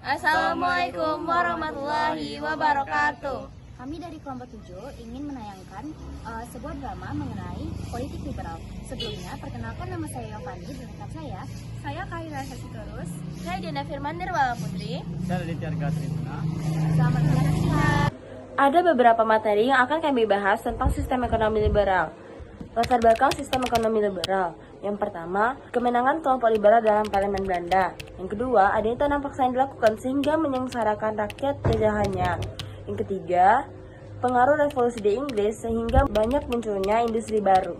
Assalamualaikum warahmatullahi wabarakatuh. Kami dari kelompok 7 ingin menayangkan sebuah drama mengenai politik liberal. Sebelumnya, perkenalkan nama saya Yovani, dan rekan saya Kahira Sasitorus. Saya Dinda Firman Nirwala Putri. Saya Aditya Tribuna. Selamat menyaksikan. Ada beberapa materi yang akan kami bahas tentang sistem ekonomi liberal. Latar belakang sistem ekonomi liberal. Yang pertama, kemenangan kelompok liberal dalam parlemen Belanda. Yang kedua, adanya tanam paksa yang dilakukan sehingga menyengsarakan rakyat jajahannya. Yang ketiga, pengaruh revolusi di Inggris sehingga banyak munculnya industri baru.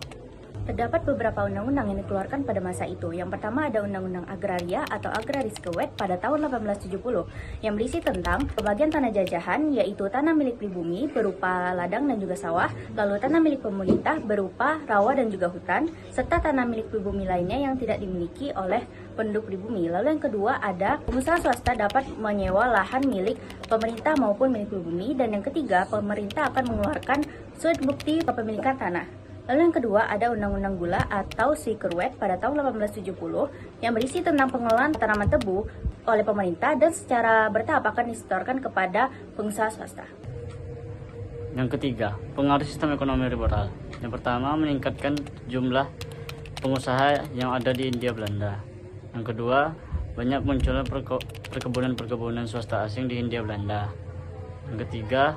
Terdapat beberapa undang-undang yang dikeluarkan pada masa itu. Yang pertama ada Undang-Undang Agraria atau Agraris Kewet pada tahun 1870 yang berisi tentang pembagian tanah jajahan, yaitu tanah milik pribumi berupa ladang dan juga sawah, lalu tanah milik pemerintah berupa rawa dan juga hutan, serta tanah milik pribumi lainnya yang tidak dimiliki oleh penduduk pribumi. Lalu yang kedua ada pengusaha swasta dapat menyewa lahan milik pemerintah maupun milik pribumi, dan yang ketiga pemerintah akan mengeluarkan surat bukti kepemilikan tanah. Lalu yang kedua ada Undang-Undang Gula atau Sikerwet pada tahun 1870 yang berisi tentang pengelolaan tanaman tebu oleh pemerintah dan secara bertahap akan disetorkan kepada pengusaha swasta. Yang ketiga, pengaruh sistem ekonomi liberal. Yang pertama, meningkatkan jumlah pengusaha yang ada di Hindia Belanda. Yang kedua, banyak munculnya perkebunan swasta asing di Hindia Belanda. Yang ketiga,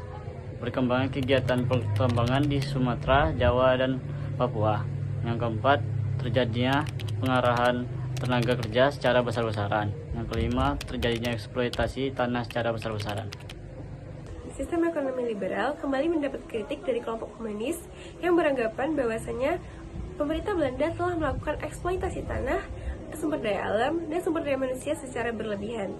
perkembangan kegiatan pertambangan di Sumatera, Jawa, dan Papua. Yang keempat, terjadinya pengarahan tenaga kerja secara besar-besaran. Yang kelima, terjadinya eksploitasi tanah secara besar-besaran. Sistem ekonomi liberal kembali mendapat kritik dari kelompok komunis yang beranggapan bahwasanya pemerintah Belanda telah melakukan eksploitasi tanah, sumber daya alam, dan sumber daya manusia secara berlebihan.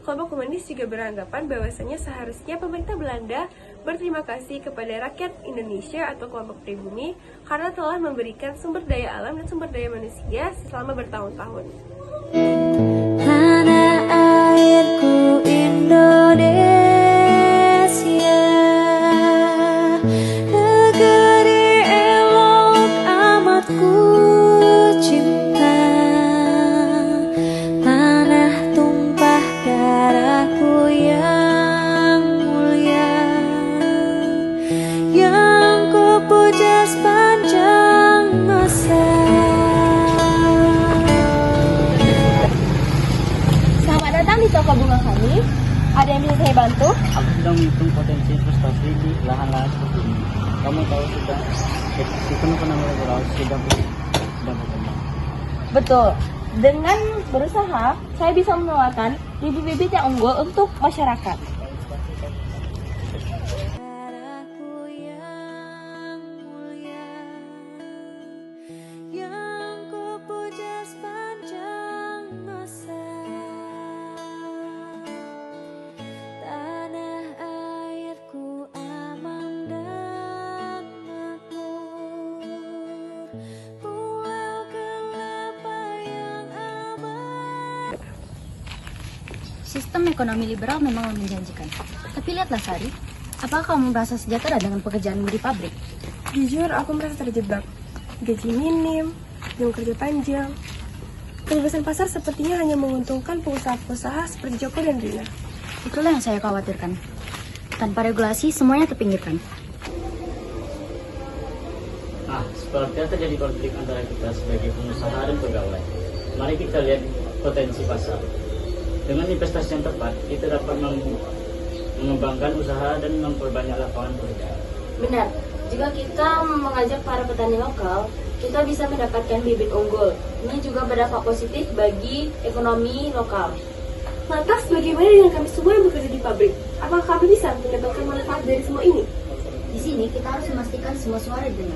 Kelompok komunis juga beranggapan bahwasanya seharusnya pemerintah Belanda berterima kasih kepada rakyat Indonesia atau kelompok pribumi karena telah memberikan sumber daya alam dan sumber daya manusia selama bertahun-tahun. Tanah airku Indonesia, negeri elok amat ku cinta, tanah tumpah darahku yang mulia, yang ku puja sepanjang masa. Selamat datang di toko bunga kami. Ada yang bisa saya bantu? Aku sedang menghitung potensi investasi di lahan-lahan seperti ini. Kamu tahu sudah, sistem ekonomi liberal sudah berkembang. Betul. Dengan berusaha, saya bisa menawarkan bibit-bibit yang unggul untuk masyarakat. Darahku yang mulia, yang ku puja sepanjang masa. Tanah airku aman dan makmur, pulau kelapa yang aman. Sistem ekonomi liberal memang menjanjikan. Tapi lihatlah Sari, apakah kamu merasa sejahtera dengan pekerjaanmu di pabrik? Jujur, aku merasa terjebak. Gaji minim, jam kerja panjang. Kebebasan pasar sepertinya hanya menguntungkan pengusaha-pengusaha seperti Joko dan Rina. Itulah yang saya khawatirkan. Tanpa regulasi, semuanya terpinggirkan. Sepertinya terjadi konflik antara kita sebagai pengusaha dan pegawai. Mari kita lihat potensi pasar. Dengan investasi yang tepat, kita dapat mengembangkan usaha dan memperbanyak lapangan pekerjaan. Benar, jika kita mengajak para petani lokal, kita bisa mendapatkan bibit unggul. Ini juga berdampak positif bagi ekonomi lokal. Lantas, bagaimana dengan kami semua yang bekerja di pabrik? Apakah kami bisa mendapatkan manfaat dari semua ini? Di sini kita harus memastikan semua suara didengar.